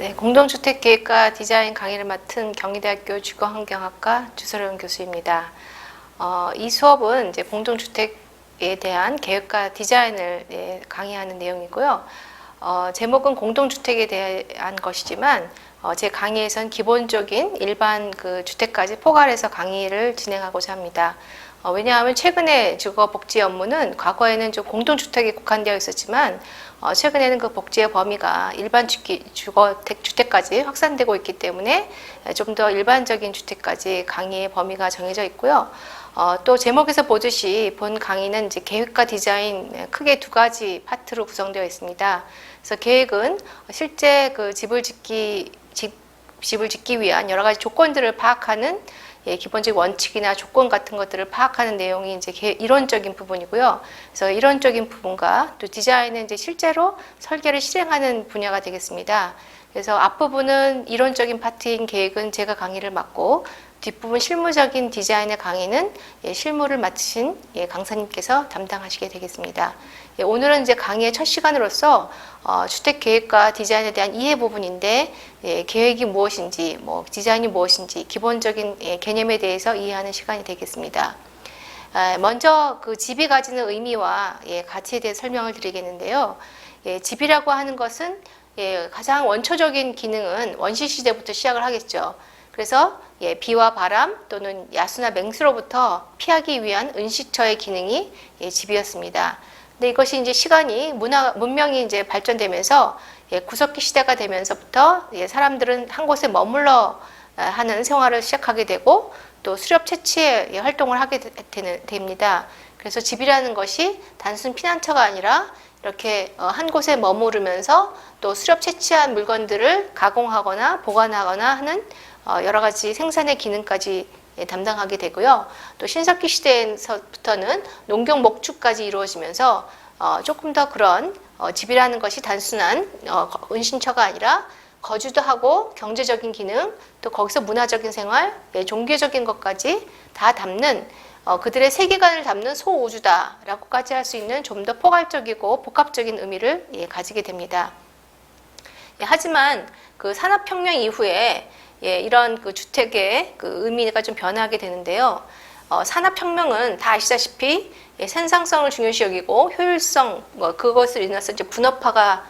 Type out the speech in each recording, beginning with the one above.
네, 공동주택계획과 디자인 강의를 맡은 경희대학교 주거환경학과 주서령 교수입니다. 이 수업은 이제 공동주택에 대한 계획과 디자인을 강의하는 내용이고요. 제목은 공동주택에 대한 것이지만 제 강의에선 기본적인 일반 그 주택까지 포괄해서 강의를 진행하고자 합니다. 왜냐하면 최근에 주거 복지 업무는 과거에는 좀 공동주택에 국한되어 있었지만 최근에는 그 복지의 범위가 일반 주택까지 확산되고 있기 때문에 좀 더 일반적인 주택까지 강의의 범위가 정해져 있고요. 또 제목에서 보듯이 본 강의는 이제 계획과 디자인 크게 두 가지 파트로 구성되어 있습니다. 그래서 계획은 실제 그 집을 짓기 위한 여러 가지 조건들을 파악하는 기본적 원칙이나 조건 같은 것들을 파악하는 내용이 이제 이론적인 부분이고요. 그래서 이론적인 부분과 또 디자인은 이제 실제로 설계를 실행하는 분야가 되겠습니다. 그래서 앞부분은 이론적인 파트인 계획은 제가 강의를 맡고 뒷부분 실무적인 디자인의 강의는 실무를 맡으신 강사님께서 담당하시게 되겠습니다. 오늘은 이제 강의의 첫 시간으로서 주택 계획과 디자인에 대한 이해 부분인데 계획이 무엇인지, 디자인이 무엇인지 기본적인 개념에 대해서 이해하는 시간이 되겠습니다. 먼저 그 집이 가지는 의미와 가치에 대해 설명을 드리겠는데요. 집이라고 하는 것은 가장 원초적인 기능은 원시 시대부터 시작을 하겠죠. 그래서 비와 바람 또는 야수나 맹수로부터 피하기 위한 은시처의 기능이 집이었습니다. 근데 이것이 이제 시간이 문명이 이제 발전되면서 구석기 시대가 되면서부터 사람들은 한 곳에 머물러 하는 생활을 시작하게 되고 또 수렵 채취의 활동을 하게 됩니다. 그래서 집이라는 것이 단순 피난처가 아니라 이렇게 한 곳에 머무르면서 또 수렵 채취한 물건들을 가공하거나 보관하거나 하는 여러 가지 생산의 기능까지 담당하게 되고요. 또 신석기 시대에서부터는 농경 목축까지 이루어지면서 조금 더 그런 집이라는 것이 단순한 은신처가 아니라 거주도 하고 경제적인 기능, 또 거기서 문화적인 생활, 종교적인 것까지 다 담는 그들의 세계관을 담는 소우주다라고까지 할 수 있는 좀 더 포괄적이고 복합적인 의미를 가지게 됩니다. 하지만 그 산업혁명 이후에 이런 그 주택의 그 의미가 좀 변하게 되는데요. 산업혁명은 다 아시다시피 생산성을 중요시 여기고 효율성 그것을 인해서 이제 분업화가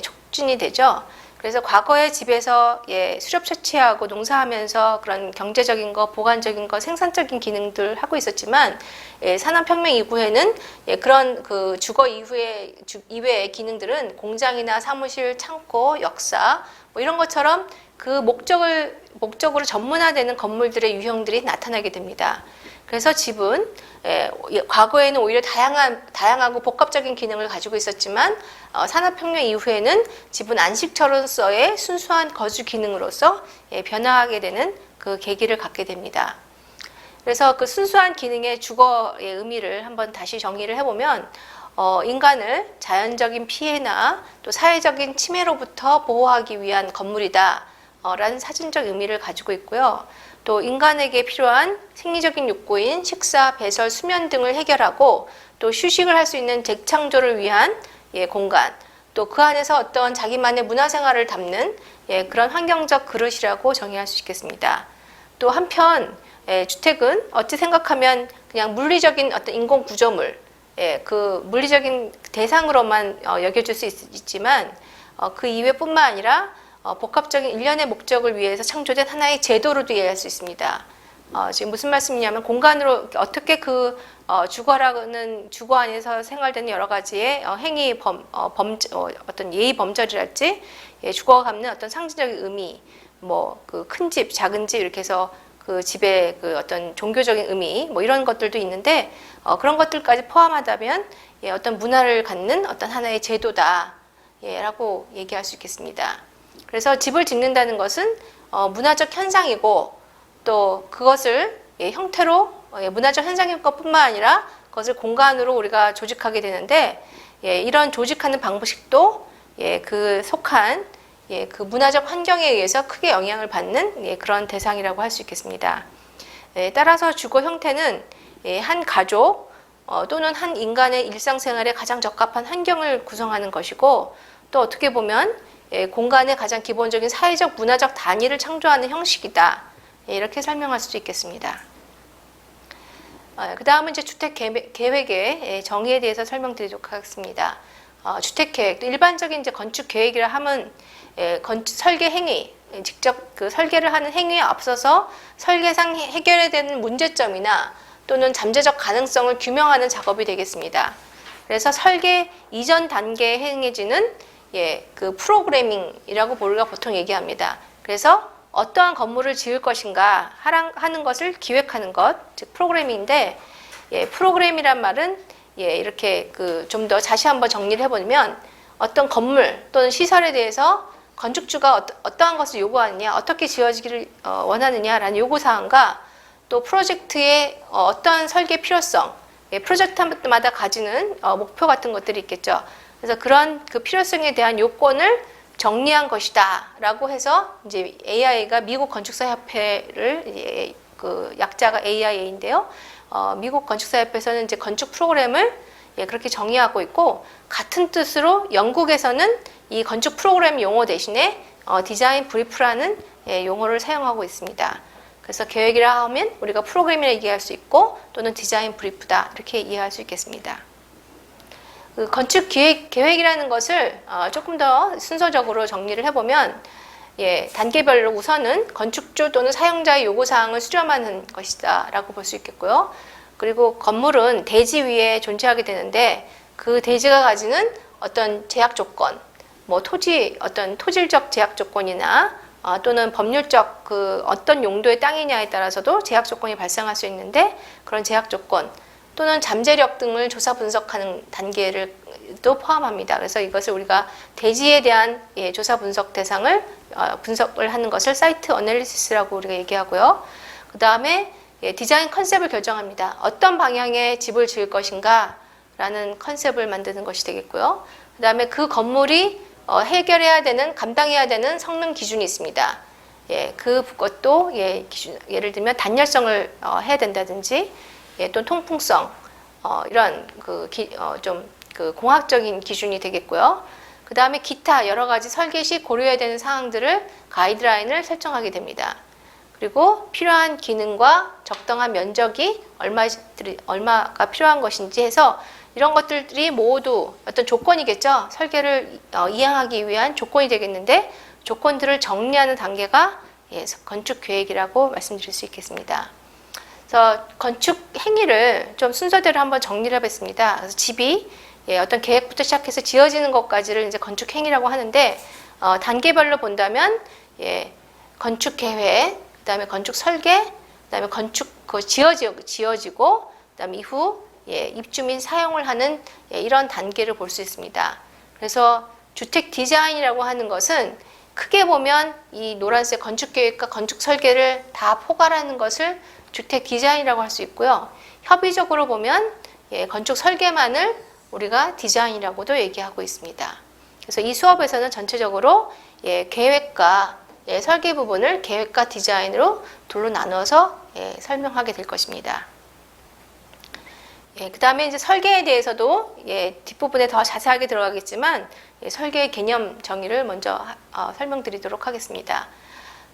촉진이 되죠. 그래서 과거의 집에서 수렵 채취하고 농사하면서 그런 경제적인 거, 보관적인 거, 생산적인 기능들 하고 있었지만 산업혁명 이후에는 그런 그 주거 이외의 기능들은 공장이나 사무실, 창고, 역사 이런 것처럼 그 목적으로 전문화되는 건물들의 유형들이 나타나게 됩니다. 그래서 집은 과거에는 오히려 다양하고 복합적인 기능을 가지고 있었지만 산업혁명 이후에는 집은 안식처로서의 순수한 거주 기능으로서 변화하게 되는 그 계기를 갖게 됩니다. 그래서 그 순수한 기능의 주거의 의미를 한번 다시 정의를 해보면 인간을 자연적인 피해나 또 사회적인 침해로부터 보호하기 위한 건물이다 라는 사전적 의미를 가지고 있고요. 또 인간에게 필요한 생리적인 욕구인 식사, 배설, 수면 등을 해결하고 또 휴식을 할 수 있는 재창조를 위한 공간, 또 그 안에서 어떤 자기만의 문화생활을 담는 그런 환경적 그릇이라고 정의할 수 있겠습니다. 또 한편 주택은 어찌 생각하면 그냥 물리적인 어떤 인공 구조물, 그 물리적인 대상으로만 여겨질 수 있지만 그 이외뿐만 아니라 복합적인 일련의 목적을 위해서 창조된 하나의 제도로도 이해할 수 있습니다. 지금 무슨 말씀이냐면 공간으로 어떻게 그 주거라는 주거 안에서 생활되는 여러 가지의 행위 어떤 예의 범절이랄지 주거가 갖는 어떤 상징적인 의미, 그 큰 집, 작은 집 이렇게 해서 그 집의 그 어떤 종교적인 의미 이런 것들도 있는데 그런 것들까지 포함하다면 어떤 문화를 갖는 어떤 하나의 제도다라고 얘기할 수 있겠습니다. 그래서 집을 짓는다는 것은 문화적 현상이고 또 그것을 형태로 문화적 현상인 것뿐만 아니라 그것을 공간으로 우리가 조직하게 되는데 이런 조직하는 방식도 그 속한 그 문화적 환경에 의해서 크게 영향을 받는 그런 대상이라고 할 수 있겠습니다. 따라서 주거 형태는 한 가족 또는 한 인간의 일상생활에 가장 적합한 환경을 구성하는 것이고 또 어떻게 보면 공간의 가장 기본적인 사회적 문화적 단위를 창조하는 형식이다. 이렇게 설명할 수 있겠습니다. 그 다음은 이제 주택 계획의 정의에 대해서 설명드리도록 하겠습니다. 주택 계획, 일반적인 이제 건축 계획이라 하면 설계 행위, 직접 그 설계를 하는 행위에 앞서서 설계상 해결해야 되는 문제점이나 또는 잠재적 가능성을 규명하는 작업이 되겠습니다. 그래서 설계 이전 단계에 행해지는 그 프로그래밍이라고 우리가 보통 얘기합니다. 그래서 어떠한 건물을 지을 것인가 하는 것을 기획하는 것, 즉 프로그래밍인데, 프로그램이란 말은 이렇게 좀 더 다시 한번 정리를 해보면 어떤 건물 또는 시설에 대해서 건축주가 어떠한 것을 요구하느냐, 어떻게 지어지기를 원하느냐라는 요구사항과 또 프로젝트의 어떠한 설계 필요성, 프로젝트마다 가지는 목표 같은 것들이 있겠죠. 그래서 그런 그 필요성에 대한 요건을 정리한 것이다 라고 해서 이제 AI가 미국 건축사 협회를 그 약자가 AIA인데요. 미국 건축사 협회에서는 이제 건축 프로그램을 그렇게 정의하고 있고, 같은 뜻으로 영국에서는 이 건축 프로그램 용어 대신에 디자인 브리프라는 용어를 사용하고 있습니다. 그래서 계획이라 하면 우리가 프로그램이라 얘기할 수 있고 또는 디자인 브리프다 이렇게 이해할 수 있겠습니다. 그 건축 계획이라는 것을 조금 더 순서적으로 정리를 해보면 단계별로 우선은 건축주 또는 사용자의 요구사항을 수렴하는 것이다 라고 볼 수 있겠고요. 그리고 건물은 대지 위에 존재하게 되는데 그 대지가 가지는 어떤 제약 조건, 어떤 토질적 제약 조건이나 또는 법률적 어떤 용도의 땅이냐에 따라서도 제약 조건이 발생할 수 있는데, 그런 제약 조건 또는 잠재력 등을 조사 분석하는 단계를 또 포함합니다. 그래서 이것을 우리가 대지에 대한 조사 분석 대상을 분석을 하는 것을 사이트 어널리시스라고 우리가 얘기하고요. 그 다음에 디자인 컨셉을 결정합니다. 어떤 방향의 집을 지을 것인가 라는 컨셉을 만드는 것이 되겠고요. 그 다음에 그 건물이 해결해야 되는, 감당해야 되는 성능 기준이 있습니다. 그것도 예를 들면 단열성을 해야 된다든지, 또 통풍성, 이런 공학적인 기준이 되겠고요. 그 다음에 기타 여러 가지 설계 시 고려해야 되는 사항들을 가이드라인을 설정하게 됩니다. 그리고 필요한 기능과 적당한 면적이 얼마가 필요한 것인지 해서 이런 것들이 모두 어떤 조건이겠죠. 설계를 이행하기 위한 조건이 되겠는데, 조건들을 정리하는 단계가 건축 계획이라고 말씀드릴 수 있겠습니다. 그래서 건축 행위를 좀 순서대로 한번 정리를 해봤습니다. 그래서 집이 어떤 계획부터 시작해서 지어지는 것까지를 이제 건축 행위라고 하는데, 단계별로 본다면 건축 계획, 그다음에 건축 설계, 그다음에 건축 지어지고, 그다음에 이후 입주 및 사용을 하는 이런 단계를 볼 수 있습니다. 그래서 주택 디자인이라고 하는 것은 크게 보면 이 노란색 건축 계획과 건축 설계를 다 포괄하는 것을 주택 디자인이라고 할 수 있고요. 협의적으로 보면 건축 설계만을 우리가 디자인이라고도 얘기하고 있습니다. 그래서 이 수업에서는 전체적으로 계획과 설계 부분을 계획과 디자인으로 둘로 나눠서 설명하게 될 것입니다. 그 다음에 이제 설계에 대해서도 뒷부분에 더 자세하게 들어가겠지만 설계의 개념 정의를 먼저 설명드리도록 하겠습니다.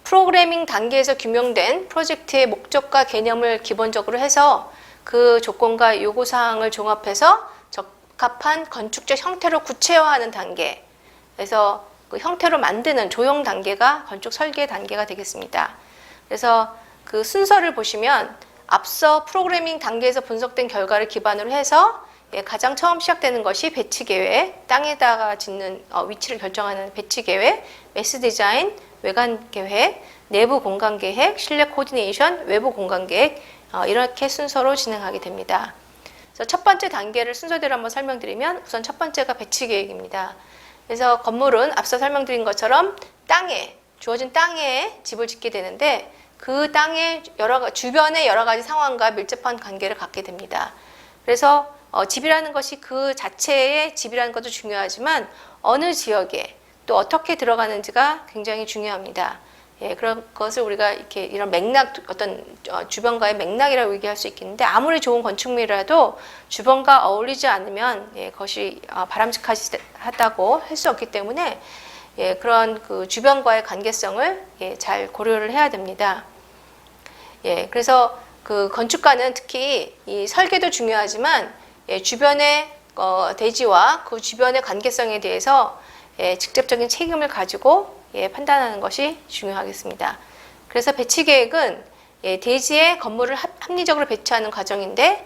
프로그래밍 단계에서 규명된 프로젝트의 목적과 개념을 기본적으로 해서 그 조건과 요구사항을 종합해서 적합한 건축적 형태로 구체화하는 단계, 그래서 그 형태로 만드는 조형 단계가 건축 설계 단계가 되겠습니다. 그래서 그 순서를 보시면 앞서 프로그래밍 단계에서 분석된 결과를 기반으로 해서 가장 처음 시작되는 것이 배치 계획, 땅에다가 짓는 위치를 결정하는 배치 계획, 매스 디자인, 외관 계획, 내부 공간 계획, 실내 코디네이션, 외부 공간 계획, 이렇게 순서로 진행하게 됩니다. 그래서 첫 번째 단계를 순서대로 한번 설명드리면, 우선 첫 번째가 배치 계획입니다. 그래서 건물은 앞서 설명드린 것처럼 주어진 땅에 집을 짓게 되는데, 그 땅의 주변의 여러 가지 상황과 밀접한 관계를 갖게 됩니다. 그래서 집이라는 것이 그 자체의 집이라는 것도 중요하지만 어느 지역에 또 어떻게 들어가는지가 굉장히 중요합니다. 그런 것을 우리가 이런 맥락, 어떤 주변과의 맥락이라고 얘기할 수 있겠는데, 아무리 좋은 건축물이라도 주변과 어울리지 않으면 그것이 바람직하다고 할 수 없기 때문에 그런 그 주변과의 관계성을 잘 고려를 해야 됩니다. 그래서 그 건축가는 특히 이 설계도 중요하지만 주변의 대지와 그 주변의 관계성에 대해서 직접적인 책임을 가지고 판단하는 것이 중요하겠습니다. 그래서 배치 계획은 대지에 건물을 합리적으로 배치하는 과정인데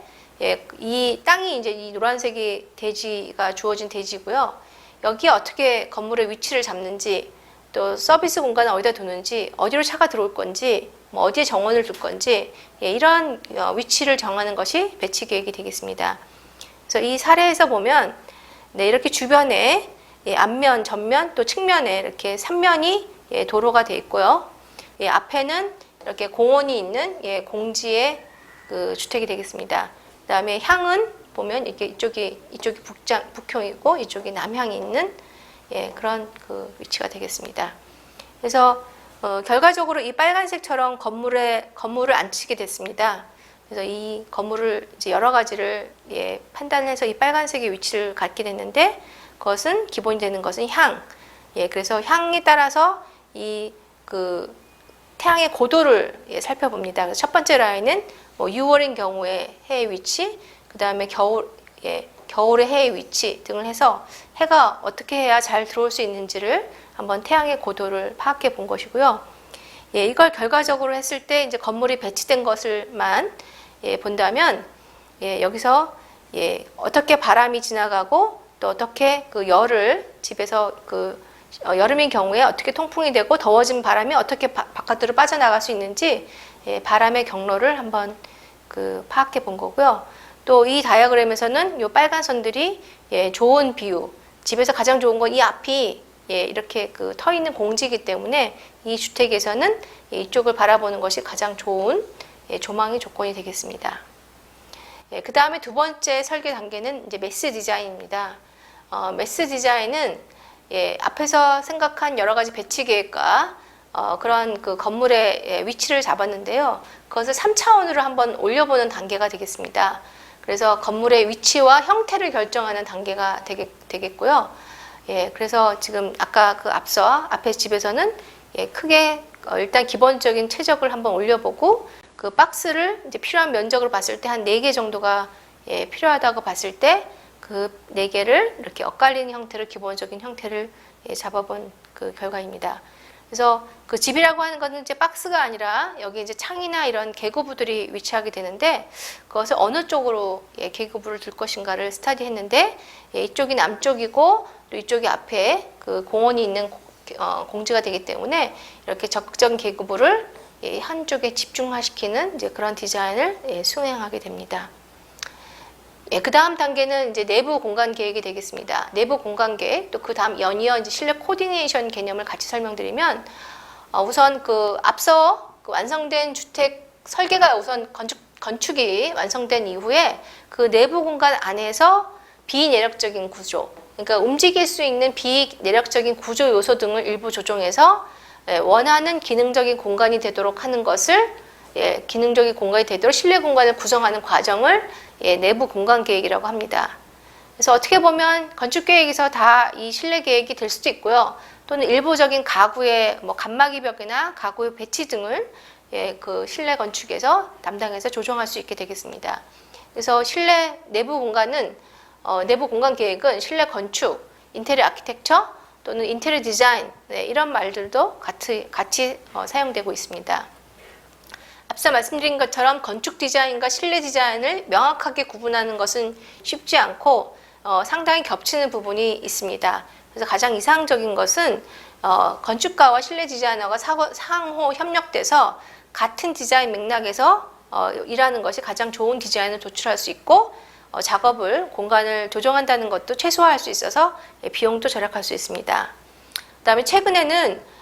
이 땅이 이제 이 노란색이 대지가 주어진 대지고요. 여기에 어떻게 건물의 위치를 잡는지, 또 서비스 공간을 어디다 두는지, 어디로 차가 들어올 건지, 뭐 어디에 정원을 둘 건지 이런 위치를 정하는 것이 배치 계획이 되겠습니다. 그래서 이 사례에서 보면 이렇게 주변에 앞면, 전면, 또 측면에 이렇게 3면이 도로가 되어 있고요. 앞에는 이렇게 공원이 있는 공지의 그 주택이 되겠습니다. 그다음에 향은 보면 이렇게 이쪽이 북형이고 이쪽이 남향이 있는 그런 그 위치가 되겠습니다. 그래서 결과적으로 이 빨간색처럼 건물을 안 치게 됐습니다. 그래서 이 건물을 이제 여러 가지를 판단해서 이 빨간색의 위치를 갖게 됐는데 그것은 기본이 되는 것은 향. 그래서 향에 따라서 이 그 태양의 고도를 살펴봅니다. 그래서 첫 번째 라인은 뭐 6월인 경우에 해의 위치, 그 다음에 겨울의 해의 위치 등을 해서 해가 어떻게 해야 잘 들어올 수 있는지를 한번 태양의 고도를 파악해 본 것이고요. 이걸 결과적으로 했을 때 이제 건물이 배치된 것을만 본다면 여기서 어떻게 바람이 지나가고 또 어떻게 그 열을 집에서 여름인 경우에 어떻게 통풍이 되고 더워진 바람이 어떻게 바깥으로 빠져나갈 수 있는지 바람의 경로를 한번 파악해 본 거고요. 또 이 다이어그램에서는 이 빨간 선들이 좋은 비유, 집에서 가장 좋은 건 이 앞이 이렇게 터 있는 공지이기 때문에 이 주택에서는 이쪽을 바라보는 것이 가장 좋은 조망의 조건이 되겠습니다. 그 다음에 두 번째 설계 단계는 이제 매스 디자인입니다. 매스 디자인은 앞에서 생각한 여러 가지 배치 계획과 그런 그 건물의 위치를 잡았는데요. 그것을 3차원으로 한번 올려보는 단계가 되겠습니다. 그래서 건물의 위치와 형태를 결정하는 단계가 되겠고요. 그래서 지금 아까 앞에 집에서는 크게 일단 기본적인 최적을 한번 올려보고 그 박스를 이제 필요한 면적으로 봤을 때 한 4개 정도가 필요하다고 봤을 때 그 4개를 이렇게 엇갈리는 형태를 기본적인 형태를 잡아본 그 결과입니다. 그래서 그 집이라고 하는 것은 이제 박스가 아니라 여기 이제 창이나 이런 계구부들이 위치하게 되는데 그것을 어느 쪽으로 계구부를 둘 것인가를 스터디했는데 이쪽이 남쪽이고 또 이쪽이 앞에 그 공원이 있는 공지가 되기 때문에 이렇게 적극적인 계구부를 한쪽에 집중화시키는 이제 그런 디자인을 수행하게 됩니다. 그 다음 단계는 이제 내부 공간 계획이 되겠습니다. 내부 공간 계획, 또 그 다음 연이어 이제 실내 코디네이션 개념을 같이 설명드리면, 우선 앞서 완성된 주택 설계가 우선 건축이 완성된 이후에 그 내부 공간 안에서 비내력적인 구조, 그러니까 움직일 수 있는 비내력적인 구조 요소 등을 일부 조정해서 원하는 기능적인 공간이 되도록 하는 것을 기능적인 공간이 되도록 실내 공간을 구성하는 과정을 내부 공간 계획이라고 합니다. 그래서 어떻게 보면 건축 계획에서 다 이 실내 계획이 될 수도 있고요. 또는 일부적인 가구의 칸막이 벽이나 가구의 배치 등을 그 실내 건축에서 담당해서 조정할 수 있게 되겠습니다. 그래서 실내 내부 공간은 내부 공간 계획은 실내 건축, 인테리어 아키텍처 또는 인테리어 디자인 이런 말들도 같이 사용되고 있습니다. 앞서 말씀드린 것처럼 건축 디자인과 실내 디자인을 명확하게 구분하는 것은 쉽지 않고 상당히 겹치는 부분이 있습니다. 그래서 가장 이상적인 것은 건축가와 실내 디자이너가 상호 협력돼서 같은 디자인 맥락에서 일하는 것이 가장 좋은 디자인을 도출할 수 있고 공간을 조정한다는 것도 최소화할 수 있어서 비용도 절약할 수 있습니다. 그다음에 최근에는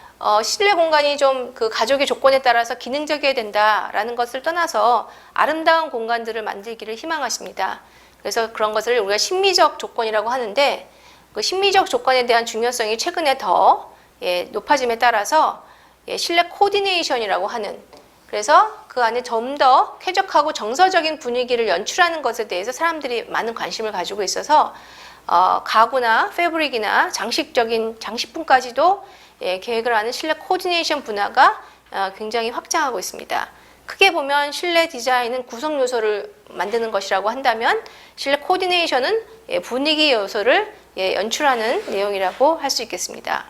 실내 공간이 좀 그 가족의 조건에 따라서 기능적이어야 된다라는 것을 떠나서 아름다운 공간들을 만들기를 희망하십니다. 그래서 그런 것을 우리가 심미적 조건이라고 하는데 그 심미적 조건에 대한 중요성이 최근에 더 높아짐에 따라서 실내 코디네이션이라고 하는 그래서 그 안에 좀 더 쾌적하고 정서적인 분위기를 연출하는 것에 대해서 사람들이 많은 관심을 가지고 있어서 가구나 패브릭이나 장식품까지도 계획을 하는 실내 코디네이션 분야가 굉장히 확장하고 있습니다. 크게 보면 실내 디자인은 구성 요소를 만드는 것이라고 한다면 실내 코디네이션은 분위기 요소를 연출하는 내용이라고 할 수 있겠습니다.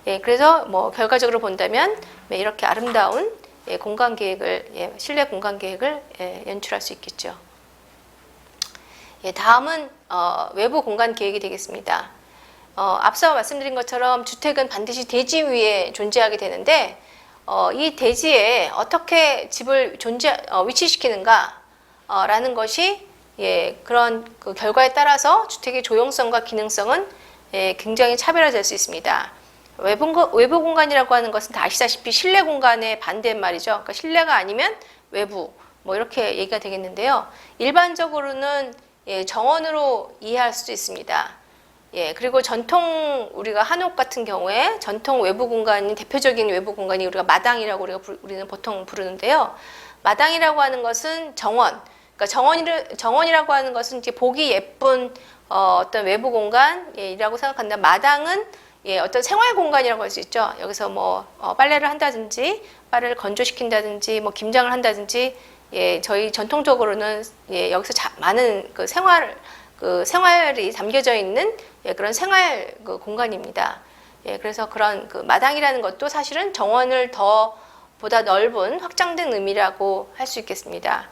그래서 결과적으로 본다면 이렇게 아름다운 공간 계획을, 실내 공간 계획을 연출할 수 있겠죠. 다음은 외부 공간 계획이 되겠습니다. 앞서 말씀드린 것처럼 주택은 반드시 대지 위에 존재하게 되는데 이 대지에 어떻게 집을 위치시키는가 라는 것이 그런 그 결과에 따라서 주택의 조형성과 기능성은 굉장히 차별화될 수 있습니다. 외부 공간이라고 하는 것은 다 아시다시피 실내 공간의 반대말이죠. 그러니까 실내가 아니면 외부 이렇게 얘기가 되겠는데요. 일반적으로는 정원으로 이해할 수도 있습니다. 그리고 전통 우리가 한옥 같은 경우에 전통 외부 공간이 대표적인 외부 공간이 우리가 마당이라고 우리는 보통 부르는데요. 마당이라고 하는 것은 정원. 그러니까 정원이라고 하는 것은 이제 보기 예쁜 어떤 외부 공간이라고 생각한다. 마당은 어떤 생활 공간이라고 할 수 있죠. 여기서 빨래를 한다든지, 빨래를 건조시킨다든지, 김장을 한다든지, 저희 전통적으로는 여기서 많은 생활이 담겨져 있는 그런 생활 공간입니다. 그래서 그런 마당이라는 것도 사실은 정원을 보다 넓은 확장된 의미라고 할 수 있겠습니다.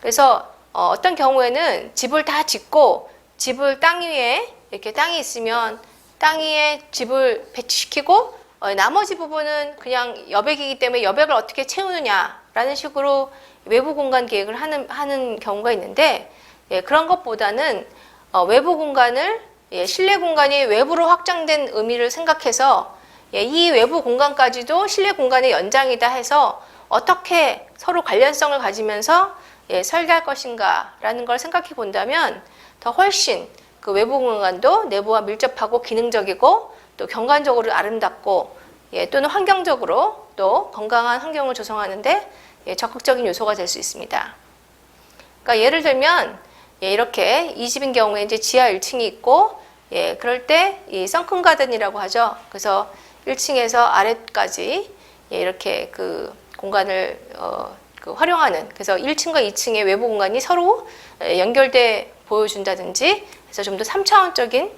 그래서 어떤 경우에는 집을 다 짓고 집을 땅 위에 이렇게 땅이 있으면 땅 위에 집을 배치시키고 나머지 부분은 그냥 여백이기 때문에 여백을 어떻게 채우느냐라는 식으로 외부 공간 계획을 하는 경우가 있는데 그런 것보다는 외부 공간을 실내 공간이 외부로 확장된 의미를 생각해서 이 외부 공간까지도 실내 공간의 연장이다 해서 어떻게 서로 관련성을 가지면서 설계할 것인가라는 걸 생각해 본다면 더 훨씬 그 외부 공간도 내부와 밀접하고 기능적이고 또 경관적으로 아름답고 또는 환경적으로 또 건강한 환경을 조성하는데 적극적인 요소가 될 수 있습니다. 그러니까 예를 들면 이렇게 이 집인 경우에 이제 지하 1층이 있고 그럴 때 이 선큰 가든이라고 하죠. 그래서 1층에서 아래까지 이렇게 그 공간을 활용하는, 그래서 1층과 2층의 외부 공간이 서로 연결돼 보여준다든지 해서 좀 더 3차원적인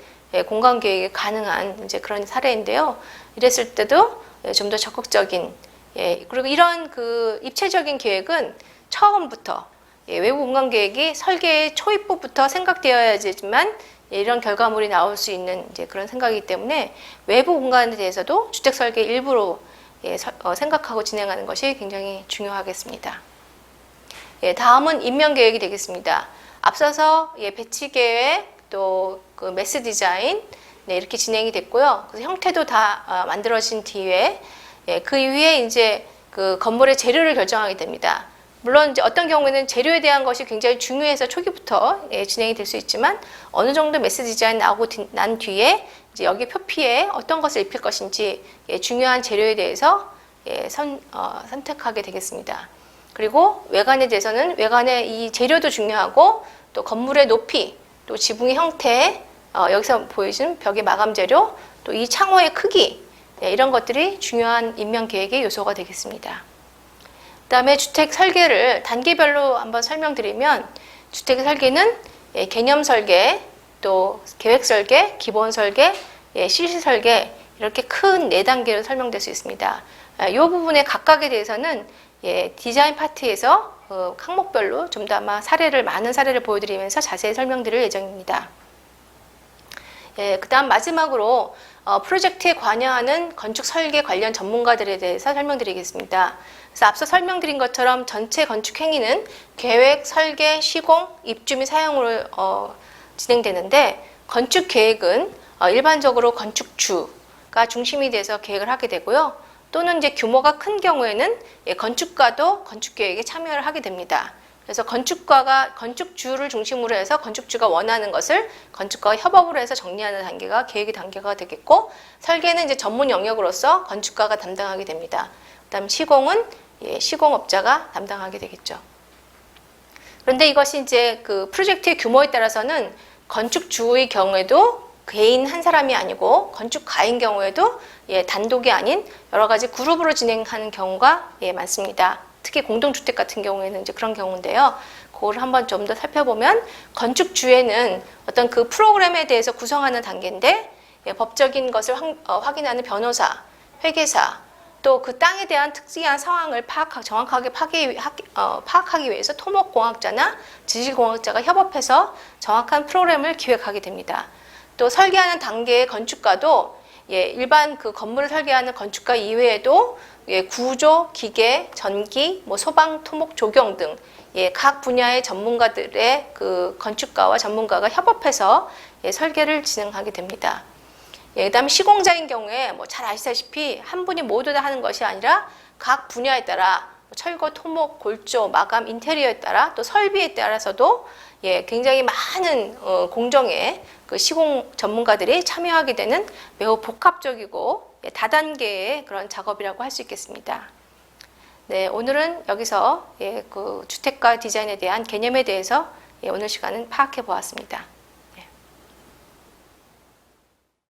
공간 계획이 가능한 이제 그런 사례인데요. 이랬을 때도 좀 더 적극적인, 그리고 이런 그 입체적인 계획은 처음부터 외부 공간 계획이 설계의 초입부부터 생각되어야지만 이런 결과물이 나올 수 있는 이제 그런 생각이기 때문에 외부 공간에 대해서도 주택 설계 일부로 생각하고 진행하는 것이 굉장히 중요하겠습니다. 다음은 인명 계획이 되겠습니다. 앞서서 배치 계획 또 그 매스 디자인 이렇게 진행이 됐고요. 그래서 형태도 다 만들어진 뒤에 그 이후에 이제 그 건물의 재료를 결정하게 됩니다. 물론 이제 어떤 경우에는 재료에 대한 것이 굉장히 중요해서 초기부터 진행이 될 수 있지만 어느 정도 매스 디자인 나오고 난 뒤에 이제 여기 표피에 어떤 것을 입힐 것인지 중요한 재료에 대해서 선택하게 되겠습니다. 그리고 외관에 대해서는 외관의 이 재료도 중요하고 또 건물의 높이, 또 지붕의 형태, 여기서 보여준 벽의 마감 재료, 또 이 창호의 크기 이런 것들이 중요한 인명 계획의 요소가 되겠습니다. 그다음에 주택 설계를 단계별로 한번 설명드리면 주택 설계는 개념 설계, 또 계획 설계, 기본 설계, 실시 설계 이렇게 큰 4단계로 설명될 수 있습니다. 이 부분의 각각에 대해서는 디자인 파트에서 항목별로 좀 더 아마 많은 사례를 보여드리면서 자세히 설명드릴 예정입니다. 그다음 마지막으로 프로젝트에 관여하는 건축 설계 관련 전문가들에 대해서 설명드리겠습니다. 그래서 앞서 설명드린 것처럼 전체 건축 행위는 계획, 설계, 시공, 입주 및 사용으로 진행되는데 건축 계획은 일반적으로 건축주가 중심이 돼서 계획을 하게 되고요. 또는 이제 규모가 큰 경우에는 건축가도 건축 계획에 참여를 하게 됩니다. 그래서 건축주를 중심으로 해서 건축주가 원하는 것을 건축가와 협업을 해서 정리하는 단계가 계획의 단계가 되겠고, 설계는 이제 전문 영역으로서 건축가가 담당하게 됩니다. 그다음 시공은 시공업자가 담당하게 되겠죠. 그런데 이것이 이제 그 프로젝트의 규모에 따라서는 건축주의 경우에도 개인 한 사람이 아니고 건축가인 경우에도 단독이 아닌 여러 가지 그룹으로 진행하는 경우가 많습니다. 특히 공동주택 같은 경우에는 이제 그런 경우인데요. 그걸 한번 좀 더 살펴보면 건축주회는 어떤 그 프로그램에 대해서 구성하는 단계인데 법적인 것을 확인하는 변호사, 회계사, 또 그 땅에 대한 특이한 상황을 정확하게 파악하기 위해서 토목공학자나 지질공학자가 협업해서 정확한 프로그램을 기획하게 됩니다. 또 설계하는 단계의 건축가도 일반 그 건물을 설계하는 건축가 이외에도 구조, 기계, 전기, 소방, 토목, 조경 등 각 분야의 전문가들의 그 건축가와 전문가가 협업해서 설계를 진행하게 됩니다. 그다음에 시공자인 경우에 잘 아시다시피 한 분이 모두 다 하는 것이 아니라 각 분야에 따라 철거, 토목, 골조, 마감, 인테리어에 따라 또 설비에 따라서도 굉장히 많은 공정에 그 시공 전문가들이 참여하게 되는 매우 복합적이고 다단계의 그런 작업이라고 할 수 있겠습니다. 네, 오늘은 여기서 그 주택가 디자인에 대한 개념에 대해서 오늘 시간은 파악해 보았습니다.